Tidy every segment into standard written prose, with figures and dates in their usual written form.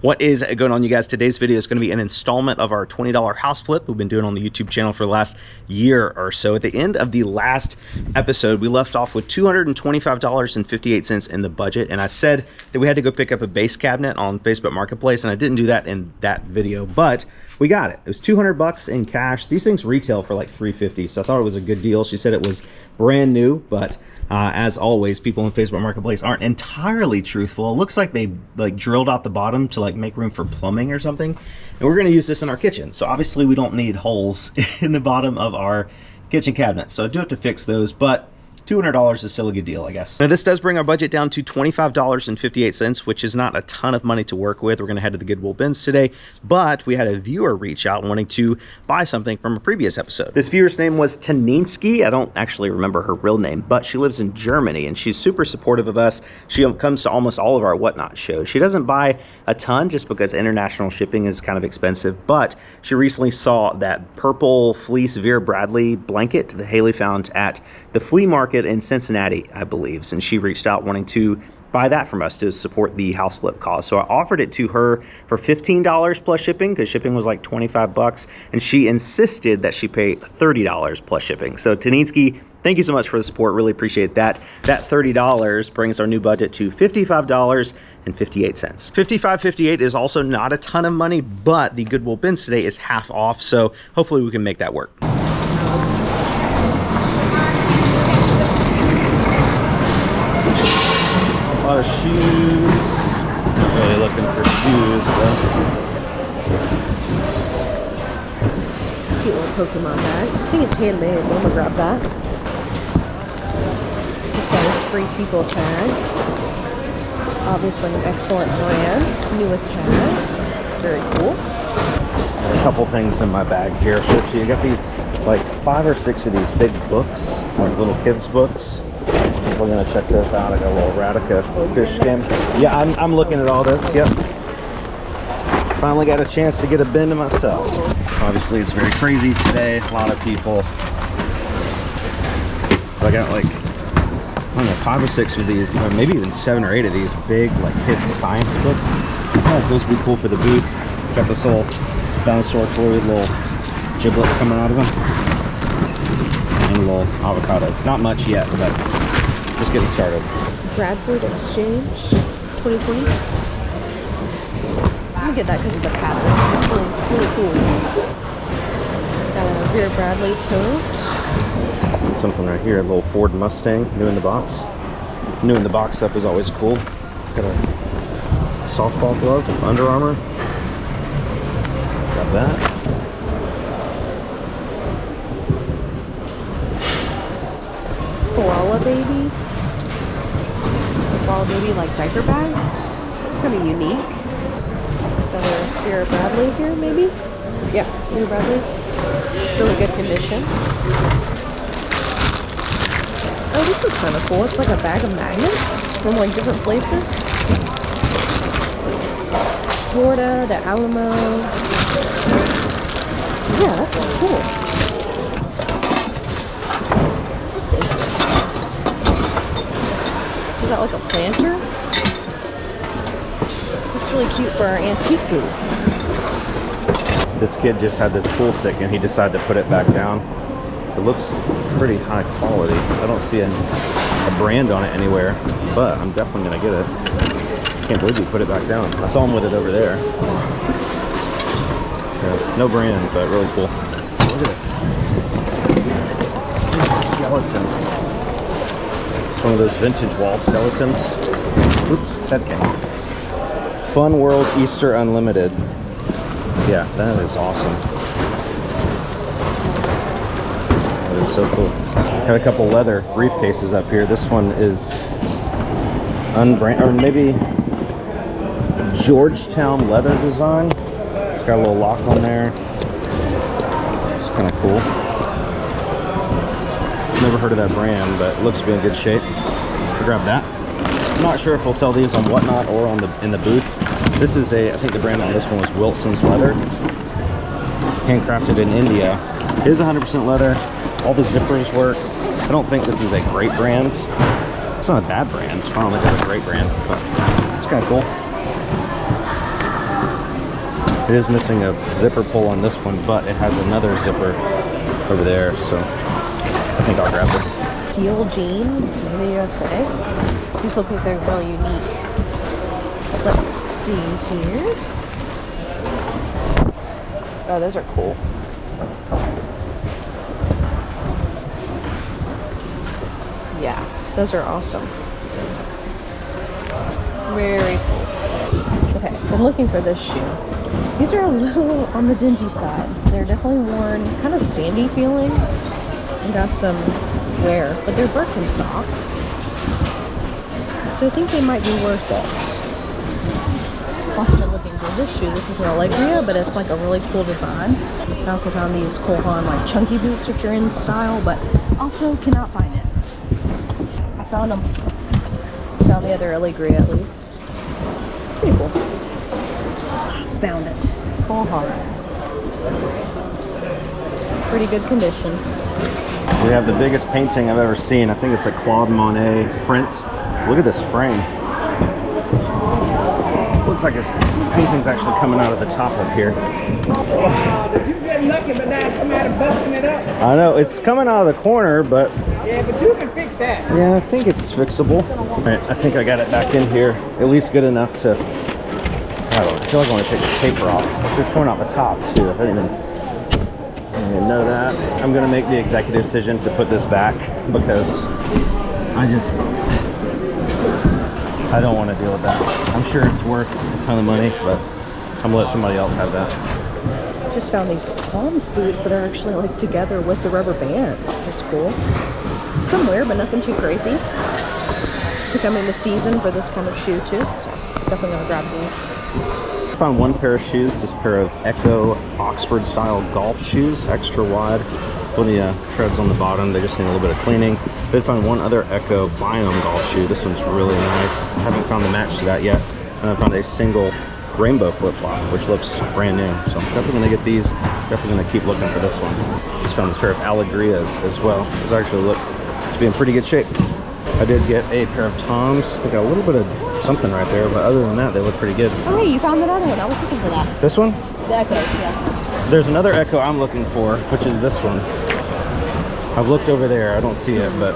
What is going on, you guys? Today's video is going to be an installment of our $20 house flip we've been doing on the YouTube channel for the last year or so. At the end of the last episode, we left off with $225.58 in the budget, and I said that we had to go pick up a base cabinet on Facebook Marketplace, and I didn't do that in that video, but we got it. It was 200 bucks in cash. These things retail for like $350, so I thought it was a good deal. She said it was brand new, but as always, people in Facebook Marketplace aren't entirely truthful. It looks like they drilled out the bottom to make room for plumbing or something. And we're going to use this in our kitchen. So obviously we don't need holes in the bottom of our kitchen cabinets. So I do have to fix those, but $200 is still a good deal, I guess. Now, this does bring our budget down to $25.58, which is not a ton of money to work with. We're going to head to the Goodwill bins today, but we had a viewer reach out wanting to buy something from a previous episode. This viewer's name was Taninsky. I don't actually remember her real name, but she lives in Germany, and she's super supportive of us. She comes to almost all of our Whatnot shows. She doesn't buy a ton just because international shipping is kind of expensive, but she recently saw that purple fleece Vera Bradley blanket that Haley found at the flea market in Cincinnati, I believe, and she reached out wanting to buy that from us to support the house flip cause. So I offered it to her for $15 plus shipping, because shipping was like 25 bucks, and she insisted that she pay $30 plus shipping. So Taninsky, thank you so much for the support. Really appreciate that. That $30 brings our new budget to $55.58. $55.58 is also not a ton of money, but the Goodwill bins today is half off, so hopefully we can make that work. A lot of shoes. Not really looking for shoes, though. Cute little Pokemon bag. I think it's handmade. I'm gonna grab that. Just saw this Free People tag. It's obviously an excellent brand. New tags. Very cool. A couple things in my bag here. So you got these like 5 or 6 of these big books, like little kids books. We're gonna check this out. I got a little Radica fish skin. Yeah, I'm looking at all this. Yep. Finally got a chance to get a bin to myself. Obviously, it's very crazy today. A lot of people. I got like, I don't know, 5 or 6 of these, or maybe even 7 or 8 of these big like kids science books. I thought those would be cool for the booth. Got this little dinosaur fluid, little giblets coming out of them, and a little avocado. Not much yet, but just getting started. Bradford Exchange 2020. I'm gonna get that because of the pattern. It's really cool. Got a Vera Bradley tote. Something right here, a little Ford Mustang, new in the box. New in the box stuff is always cool. Got a softball glove, Under Armour. Got that. Koala baby. Koala baby like diaper bag. It's kind of unique. Another Vera Bradley here, maybe? Yeah, Vera Bradley. Really good condition. Oh, this is kind of cool. It's like a bag of magnets from like different places. Florida, the Alamo. Yeah, that's really cool. That's interesting. Is that like a planter? That's really cute for our antique booth. This kid just had this pool stick and he decided to put it back down. It looks pretty high quality. I don't see a brand on it anywhere, but I'm definitely gonna get it. Can't believe he put it back down. I saw him with it over there. Yeah, no brand, but really cool. Look at this. It's a skeleton. It's one of those vintage wall skeletons. Oops, his head came off. Fun World Easter Unlimited. Yeah, that is awesome. That is so cool. Got a couple leather briefcases up here. This one is unbranded, or maybe Georgetown leather design. It's got a little lock on there. It's kind of cool. Never heard of that brand, but it looks to be in good shape. I'll grab that. I'm not sure if we'll sell these on Whatnot or on in the booth. This is I think the brand on this one was Wilson's Leather. Handcrafted in India. It is 100% leather. All the zippers work. I don't think this is a great brand. It's not a bad brand. I don't think it's a great brand, but it's kind of cool. It is missing a zipper pull on this one, but it has another zipper over there, so I think I'll grab this. Steel jeans, made in the USA. These look like they're really unique. Let's see here. Oh, those are cool. Yeah, those are awesome. Very cool. Okay, I'm looking for this shoe. These are a little on the dingy side. They're definitely worn, kind of sandy feeling. And got some wear, but they're Birkenstocks. So I think they might be worth it. Also been looking for this shoe. This is an Allegria, but it's like a really cool design. I also found these Cole Haan like chunky boots, which are in style, but also cannot find it. I found them. Found the other Allegria at least. Pretty cool. Found it. Cole Haan. Pretty good condition. We have the biggest painting I've ever seen. I think it's a Claude Monet print. Look at this frame. Looks like this painting's actually coming out of the top up here. Did you get lucky, but now somebody busting it up? I know, it's coming out of the corner, but... Yeah, but you can fix that. Yeah, I think it's fixable. All right, I think I got it back in here. At least good enough to... I don't know, I feel like I want to take this paper off. It's coming out the top, too. I didn't even know that. I'm going to make the executive decision to put this back because I don't want to deal with that. I'm sure it's worth a ton of money, but I'm going to let somebody else have that. Just found these Tom's boots that are actually like together with the rubber band, which is cool. Somewhere, but nothing too crazy. It's becoming the season for this kind of shoe too, so definitely gonna grab these. I found one pair of shoes, this pair of Echo Oxford style golf shoes, extra wide. Plenty of treads on the bottom, they just need a little bit of cleaning. Did find one other Echo Biome golf shoe. This one's really nice. I haven't found the match to that yet. And I found a single rainbow flip-flop, which looks brand new. So I'm definitely gonna get these. Definitely gonna keep looking for this one. Just found this pair of Allegrias as well. Those actually look to be in pretty good shape. I did get a pair of Toms. They got a little bit of something right there, but other than that, they look pretty good. Oh, hey, you found another one. I was looking for that. This one? The Echoes, yeah. There's another Echo I'm looking for, which is this one. I've looked over there, I don't see it, but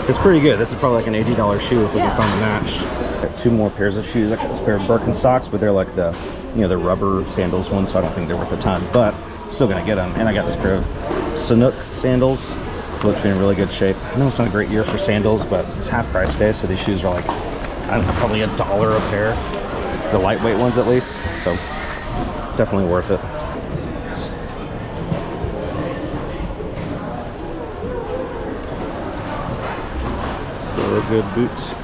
it's pretty good. This is probably like an $80 shoe if we can find a match. Got two more pairs of shoes. I got this pair of Birkenstocks, but they're like the, you know, the rubber sandals ones, so I don't think they're worth a ton, but still gonna get them. And I got this pair of Sanuk sandals. Looks to be in really good shape. I know it's not a great year for sandals, but it's half price day, so these shoes are like, I don't know, probably $1 a pair. The lightweight ones at least, so definitely worth it. Really good boots.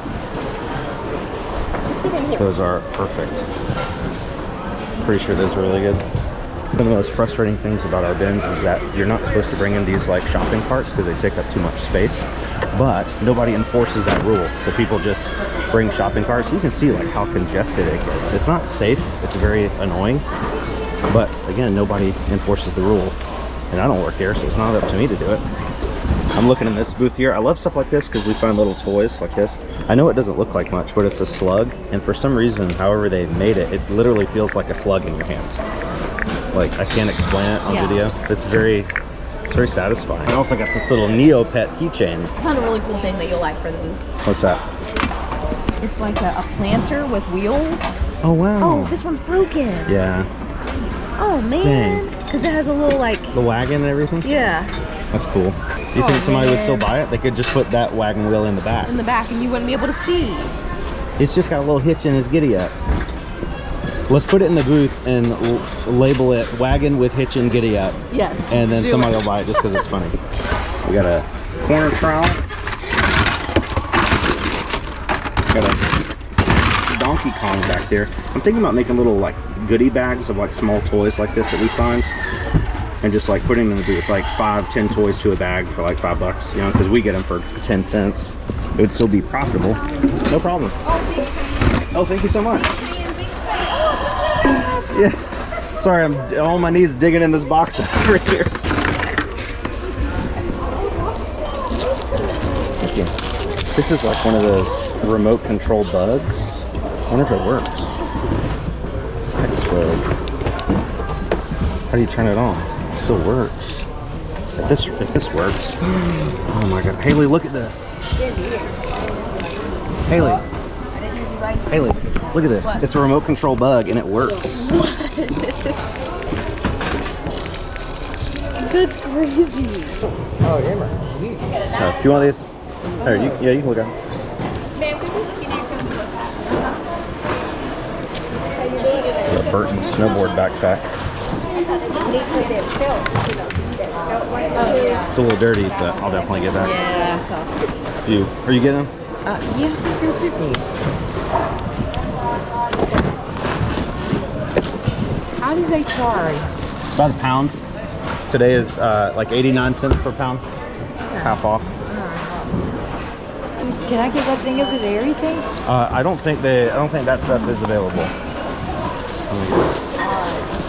Those are perfect. Pretty sure those are really good. One of the most frustrating things about our bins is that you're not supposed to bring in these like shopping carts because they take up too much space, but nobody enforces that rule. So people just bring shopping carts. You can see like how congested it gets. It's not safe. It's very annoying, but again, nobody enforces the rule, and I don't work here, so it's not up to me to do it. I'm looking in this booth here. I love stuff like this because we find little toys like this. I know it doesn't look like much, but it's a slug, and for some reason, however they made it, it literally feels like a slug in your hand. Like, I can't explain it on video. It's very satisfying. I also got this little Neopet keychain. I found a really cool thing that you'll like for the booth. What's that? It's like a planter with wheels. Oh, wow. Oh, this one's broken. Yeah. Oh, man. Dang. Because it has a little, like... The wagon and everything? Yeah. That's cool. Do you think somebody would still buy it? They could just put that wagon wheel in the back. In the back, and you wouldn't be able to see. It's just got a little hitch in his giddy up. Let's put it in the booth and label it wagon with hitch and giddy up. Yes. And then somebody will buy it just because it's funny. We got a corner trowel. Got a Donkey Kong back there. I'm thinking about making little like goodie bags of like small toys like this that we find. And just like putting them in the booth, like 5-10 toys to a bag for like $5, you know, because we get them for 10 cents. It would still be profitable. No problem. Oh, thank you so much. Yeah. Sorry, I'm on my knees digging in this box over here. Thank you. This is like one of those remote control bugs. I wonder if it works. X-Bug. How do you turn it on? It still works. If this works. Oh my god. Haley, look at this. Haley. Haley, look at this. What? It's a remote control bug and it works. That's crazy. Oh, Emma. Do you want these? There, you can look at them. The Burton snowboard backpack. It's a little dirty, but I'll definitely get that. Yeah, so. Are you getting them? Yeah, you're creepy. How do they charge? About a pound. Today is like 89 cents per pound. It's half off. Can I get that thing over there, you think? I don't think that stuff is available.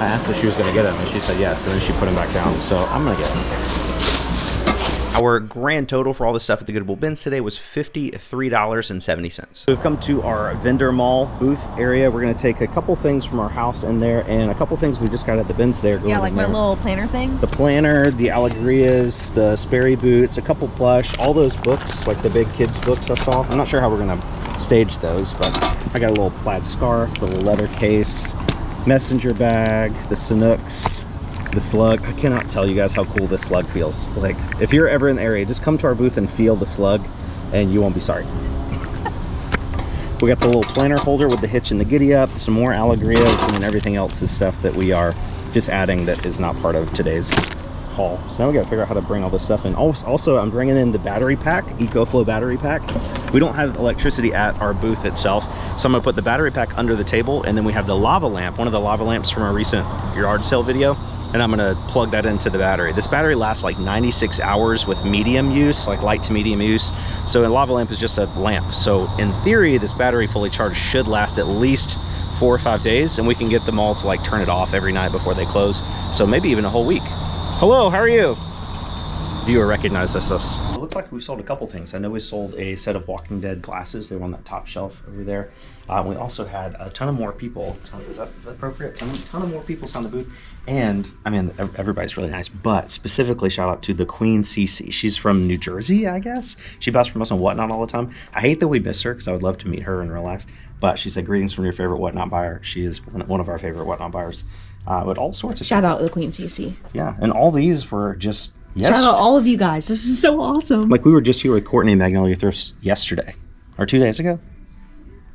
I asked her if she was gonna get them and she said yes, and then she put them back down. So I'm gonna get them. Our grand total for all the stuff at the Goodwill bins today was $53.70. We've come to our vendor mall booth area. We're gonna take a couple things from our house in there, and a couple things we just got at the bins today are going Yeah, like in my there. little planner thing. The planner, the Allegrias, the Sperry boots, a couple plush, all those books, like the big kids books I saw. I'm not sure how we're gonna stage those, but I got a little plaid scarf, a little leather case, messenger bag, the Sanooks, the slug. I cannot tell you guys how cool this slug feels. Like, if you're ever in the area, just come to our booth and feel the slug and you won't be sorry. We got the little planner holder with the hitch and the giddy up, some more Allegrias, and then everything else is stuff that we are just adding that is not part of today's haul. So now we got to figure out how to bring all this stuff in. Also, I'm bringing in the battery pack, EcoFlow battery pack. We don't have electricity at our booth itself, so I'm gonna put the battery pack under the table, and then we have the lava lamp, one of the lava lamps from our recent yard sale video, and I'm gonna plug that into the battery. This battery lasts like 96 hours with medium use, like light to medium use. So a lava lamp is just a lamp. So in theory, this battery fully charged should last at least 4 or 5 days, and we can get them all to like turn it off every night before they close. So maybe even a whole week. Hello, how are you? Viewer recognized us. It looks like we sold a couple things. I know we sold a set of Walking Dead glasses. They were on that top shelf over there. We also had a ton of more people. Is that appropriate? A ton of more people on the booth. And I mean, everybody's really nice, but specifically shout out to the Queen CC. She's from New Jersey, I guess. She buys from us on Whatnot all the time. I hate that we miss her because I would love to meet her in real life. But she said, greetings from your favorite Whatnot buyer. She is one of our favorite Whatnot buyers. With all sorts of Shout out to the Queen CC. Yeah, and all these were just Shout out all of you guys. This is so awesome. Like, we were just here with Courtney and Magnolia Thrifts yesterday, or 2 days ago.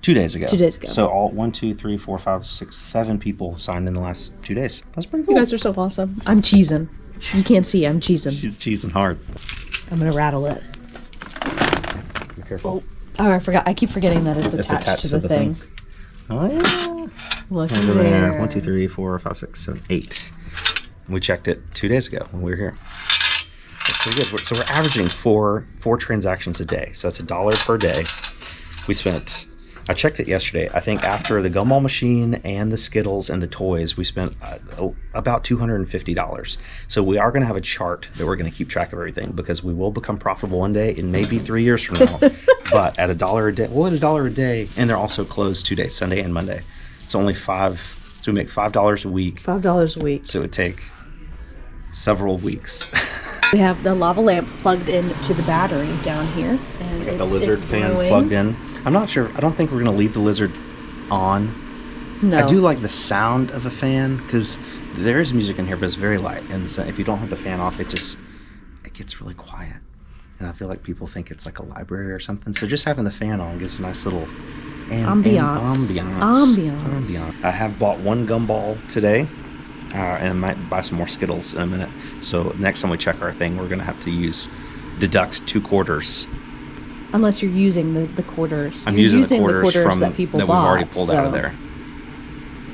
2 days ago. 2 days ago. So all 1, 2, 3, 4, 5, 6, 7 people signed in the last 2 days. That's pretty cool. You guys are so awesome. I'm cheesing. You can't see. I'm cheesing. She's cheesing hard. I'm gonna rattle it. Be careful. Oh, I forgot. I keep forgetting that it's attached to the thing. Oh yeah. Look Over there. there. 1, 2, 3, 4, 5, 6, 7, 8. We checked it 2 days ago when we were here. That's pretty good. So we're averaging four transactions a day. So that's $1 per day. We spent, I checked it yesterday, I think after the gumball machine and the Skittles and the toys, we spent about $250. So we are going to have a chart that we're going to keep track of everything, because we will become profitable one day. It may be 3 years from now, but at $1 a day, we'll at $1 a day, and they're also closed 2 days, Sunday and Monday. It's only so we make $5 a week. $5 a week. So it would take several weeks. We have the lava lamp plugged into the battery down here, and Got the lizard fan glowing. plugged in. I'm not sure. I don't think we're gonna leave the lizard on. No. I do like the sound of a fan, because there is music in here, but it's very light, and so if you don't have the fan off, it gets really quiet, and I feel like people think it's like a library or something. So just having the fan on gives a nice little Ambiance. I have bought one gumball today. And I might buy some more Skittles in a minute. So next time we check our thing, we're gonna have to deduct 2 quarters. Unless you're using the quarters. I'm You're using the quarters from that people that bought. we've already pulled out of so there.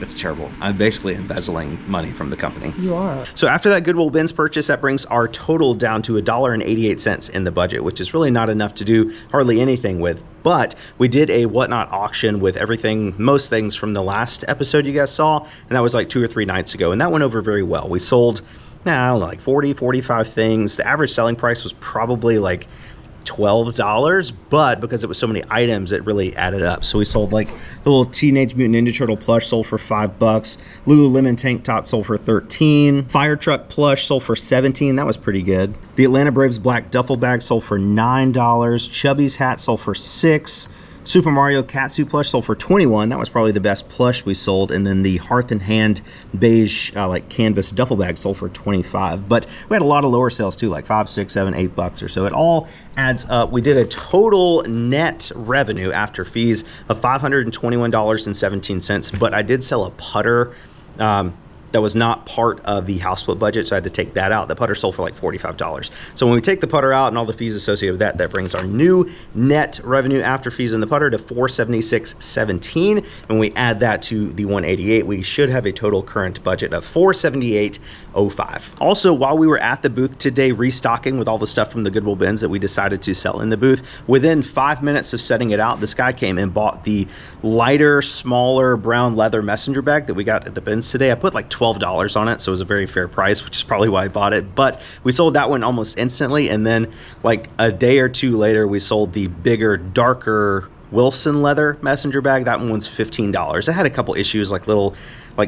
It's terrible. I'm basically embezzling money from the company. You are. So after that Goodwill bins purchase, that brings our total down to $1.88 in the budget, which is really not enough to do hardly anything with. But we did a Whatnot auction with everything, most things from the last episode you guys saw, and that was like 2 or 3 nights ago, and that went over very well. We sold, I don't know, like 40, 45 things. The average selling price was probably like $12, but because it was so many items, it really added up. So we sold like the little Teenage Mutant Ninja Turtle plush sold for $5. Lululemon tank top sold for $13. Fire truck plush sold for $17. That was pretty good. The Atlanta Braves black duffel bag sold for $9. Chubby's hat sold for $6. Super Mario Katsu plush sold for $21. That was probably the best plush we sold. And then the Hearth and Hand beige like canvas duffel bag sold for $25. But we had a lot of lower sales too, like $5, $6, $7, $8 or so. It all adds up. We did a total net revenue after fees of $521.17. But I did sell a putter that was not part of the house flip budget, so I had to take that out. The putter sold for like $45. So when we take the putter out and all the fees associated with that, that brings our new net revenue after fees in the putter to $476.17. When we add that to the $188, we should have a total current budget of $478.05. Also, while we were at the booth today restocking with all the stuff from the Goodwill bins that we decided to sell in the booth, within 5 minutes of setting it out, this guy came and bought the lighter, smaller brown leather messenger bag that we got at the bins today. I put like $12 on it, so it was a very fair price, which is probably why I bought it. But we sold that one almost instantly, and then like a day or two later, we sold the bigger, darker Wilson leather messenger bag. That one was $15. It had a couple issues, like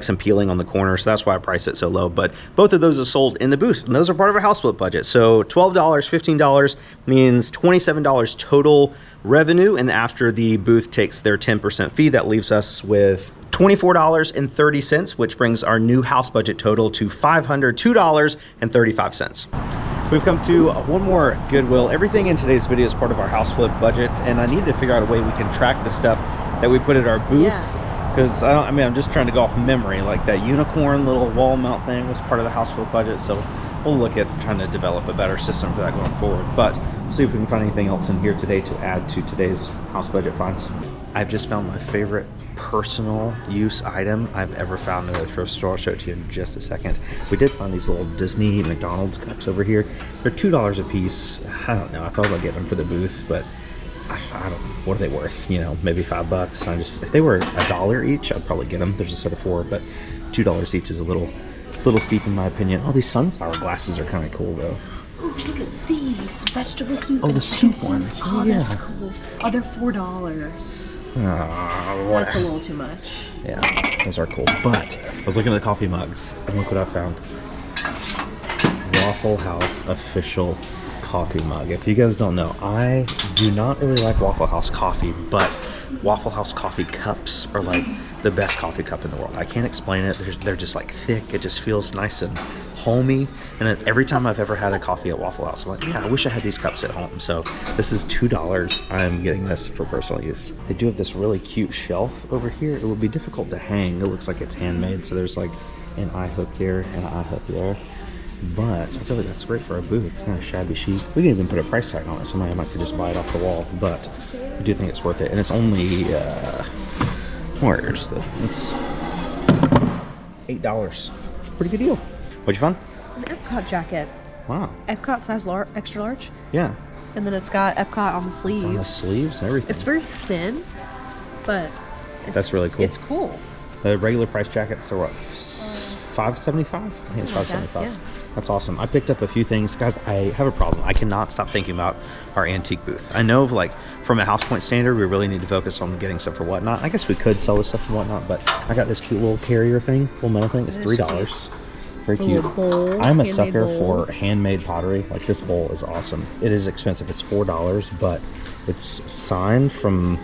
some peeling on the corner, so that's why I priced it so low. But both of those are sold in the booth, and those are part of our house flip budget. So $12, $15 means $27 total revenue, and after the booth takes their 10% fee, that leaves us with $24.30, which brings our new house budget total to $502.35. We've come to one more Goodwill. Everything in today's video is part of our house flip budget, and I need to figure out a way we can track the stuff that we put at our booth. Because I'm just trying to go off memory. Like that unicorn little wall mount thing was part of the house flip budget, so we'll look at trying to develop a better system for that going forward. But we'll see if we can find anything else in here today to add to today's house budget finds. I've just found my favorite personal use item I've ever found in a thrift store. I'll show it to you in just a second. We did find these little Disney McDonald's cups over here. They're $2 a piece. I don't know. I thought about getting them for the booth, but I don't know. What are they worth? You know, maybe $5. If they were $1 each, I'd probably get them. There's a set of 4, but $2 each is a little steep in my opinion. Oh, these sunflower glasses are kind of cool though. Oh, look at these vegetable soup. Oh, the soup ones. Oh, yeah. That's cool. Oh, they're $4. That's a little too much. Yeah, those are cool. But I was looking at the coffee mugs, and look what I found. Waffle House official coffee mug. If you guys don't know, I do not really like Waffle House coffee, but Waffle House coffee cups are like the best coffee cup in the world. I can't explain it. They're just like thick. It just feels nice and homey. And every time I've ever had a coffee at Waffle House, I'm like, yeah, I wish I had these cups at home. So this is $2. I'm getting this for personal use. They do have this really cute shelf over here. It would be difficult to hang. It looks like it's handmade. So there's like an eye hook there and an eye hook there. But I feel like that's great for a booth. It's kind of shabby chic. We can even put a price tag on it. Somebody might could just buy it off the wall. But I do think it's worth it. And it's only, where's the, it's $8. Pretty good deal. What'd you find? An Epcot jacket. Wow. Epcot size extra large. Yeah. And then it's got Epcot on the sleeves. On the sleeves and everything. It's very thin, but that's really cool. It's cool. The regular price jackets are what, $5.75? I think it's $5.75. Yeah. That's awesome. I picked up a few things. Guys, I have a problem. I cannot stop thinking about our antique booth. I know, like, from a House Point standard, we really need to focus on getting stuff for Whatnot. I guess we could sell this stuff for Whatnot, but I got this cute little carrier thing, little metal thing. It's $3. Very cute. Bowl, I'm a sucker for handmade pottery. Like, this bowl is awesome. It is expensive. It's $4, but it's signed from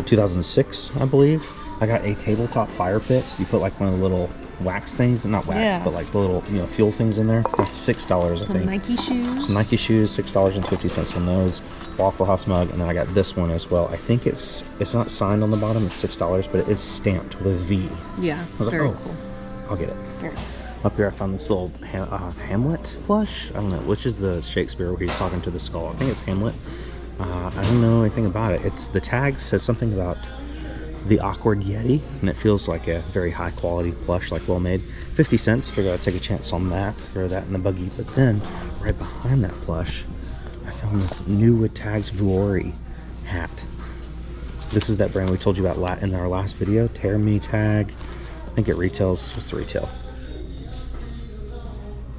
2006, I believe. I got a tabletop fire pit. You put like one of the little wax things, not wax, but like the little, fuel things in there. That's $6, I think. Some Nike shoes. Some Nike shoes, $6.50 on those. Waffle House mug, and then I got this one as well. I think it's not signed on the bottom. It's $6, but it is stamped with a V. Yeah, I was very like, cool. I'll get it. Here. Up here I found this little Hamlet plush. I don't know, which is the Shakespeare where he's talking to the skull. I think it's Hamlet. I don't know anything about it. The tag says something about the awkward Yeti, and it feels like a very high quality plush, like well made. 50 cents. Figured I'd take a chance on that, throw that in the buggy. But then right behind that plush, I found this new with tags Vuori hat. This is that brand we told you about in our last video, Tear Me Tag. I think it retails, what's the retail?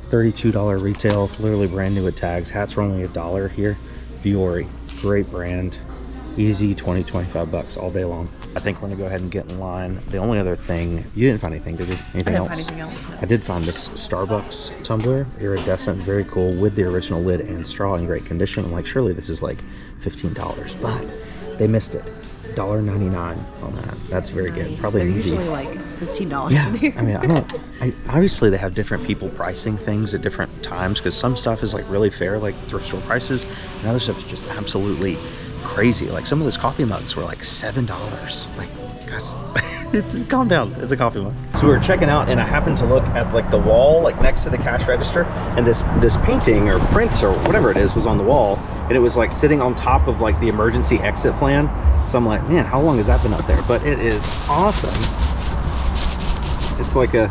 $32 retail, literally brand new with tags. Hats were only $1 here Fiore, great brand. Easy 20-25 bucks all day long. I think we're gonna go ahead and get in line. The only other thing, you didn't find anything, did you? Anything else? I didn't find anything else, no. I did find this Starbucks tumbler, iridescent, very cool, with the original lid and straw in great condition. I'm like, surely this is like $15, but they missed it. $1.99 on that. That's very good. Probably They're an easy. usually like $15 in here. I mean, obviously they have different people pricing things at different times, because some stuff is like really fair, like thrift store prices, and other stuff is just absolutely crazy. Like some of those coffee mugs were like $7. Like, guys, calm down. It's a coffee mug. So we were checking out, and I happened to look at like the wall, like next to the cash register, and this painting or print or whatever it is was on the wall, and it was like sitting on top of like the emergency exit plan. So I'm like, man, how long has that been up there? But it is awesome. It's like a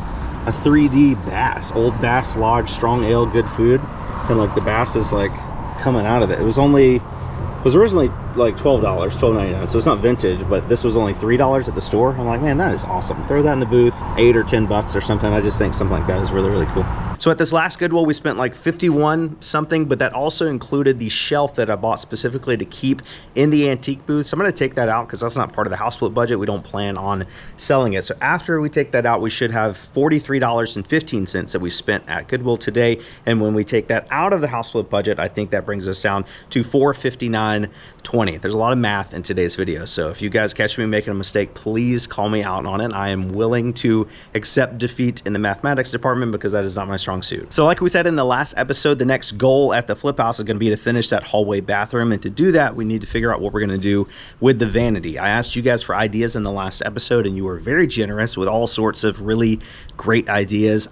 3D bass, old Bass Lodge, strong ale, good food, and like the bass is like coming out of it. It was originally like $12.99, so it's not vintage, but this was only $3 at the store. I'm like, man, that is awesome. Throw that in the booth, 8 or 10 bucks or something. I just think something like that is really, really cool. So at this last Goodwill, we spent like 51 something, but that also included the shelf that I bought specifically to keep in the antique booth. So I'm going to take that out because that's not part of the house flip budget. We don't plan on selling it. So after we take that out, we should have $43.15 that we spent at Goodwill today. And when we take that out of the house flip budget, I think that brings us down to $459.20. There's a lot of math in today's video, so if you guys catch me making a mistake, please call me out on it. I am willing to accept defeat in the mathematics department because that is not my strong suit. So like we said in the last episode, the next goal at the flip house is going to be to finish that hallway bathroom, and to do that we need to figure out what we're going to do with the vanity. I asked you guys for ideas in the last episode, and you were very generous with all sorts of really great ideas.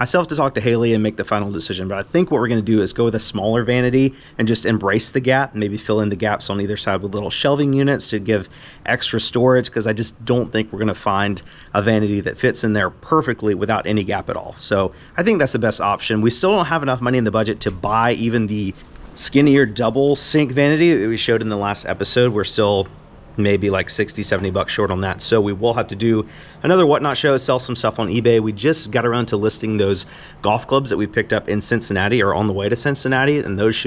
I still have to talk to Haley and make the final decision, but I think what we're going to do is go with a smaller vanity and just embrace the gap, maybe fill in the gaps on either side with little shelving units to give extra storage, because I just don't think we're going to find a vanity that fits in there perfectly without any gap at all. So I think that's the best option. We still don't have enough money in the budget to buy even the skinnier double sink vanity that we showed in the last episode. We're still maybe like 60-70 bucks short on that, so we will have to do another Whatnot show, sell some stuff on eBay. We just got around to listing those golf clubs that we picked up in Cincinnati, or on the way to Cincinnati, and those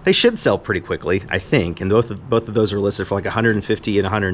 they should sell pretty quickly, I think, and both of those are listed for like $150 and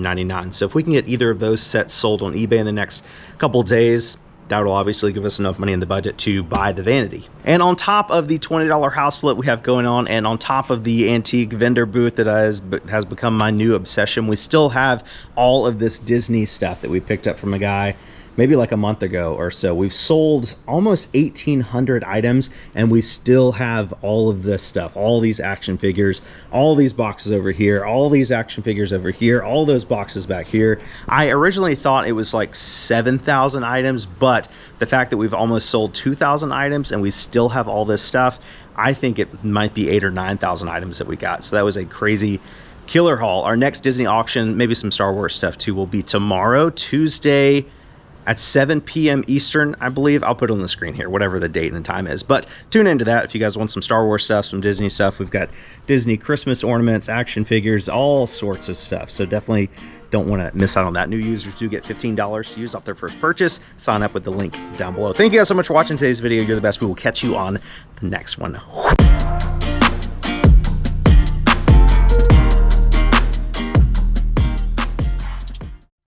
$199. So if we can get either of those sets sold on eBay in the next couple days, that will obviously give us enough money in the budget to buy the vanity. And on top of the $20 house flip we have going on, and on top of the antique vendor booth that has become my new obsession, we still have all of this Disney stuff that we picked up from a guy maybe like a month ago or so. We've sold almost 1,800 items, and we still have all of this stuff, all these action figures, all these boxes over here, all these action figures over here, all those boxes back here. I originally thought it was like 7,000 items, but the fact that we've almost sold 2,000 items and we still have all this stuff, I think it might be 8,000 or 9,000 items that we got. So that was a crazy killer haul. Our next Disney auction, maybe some Star Wars stuff too, will be tomorrow, Tuesday, at 7 p.m. Eastern, I believe. I'll put it on the screen here, whatever the date and time is. But tune into that if you guys want some Star Wars stuff, some Disney stuff. We've got Disney Christmas ornaments, action figures, all sorts of stuff. So definitely don't want to miss out on that. New users do get $15 to use off their first purchase. Sign up with the link down below. Thank you guys so much for watching today's video. You're the best. We will catch you on the next one.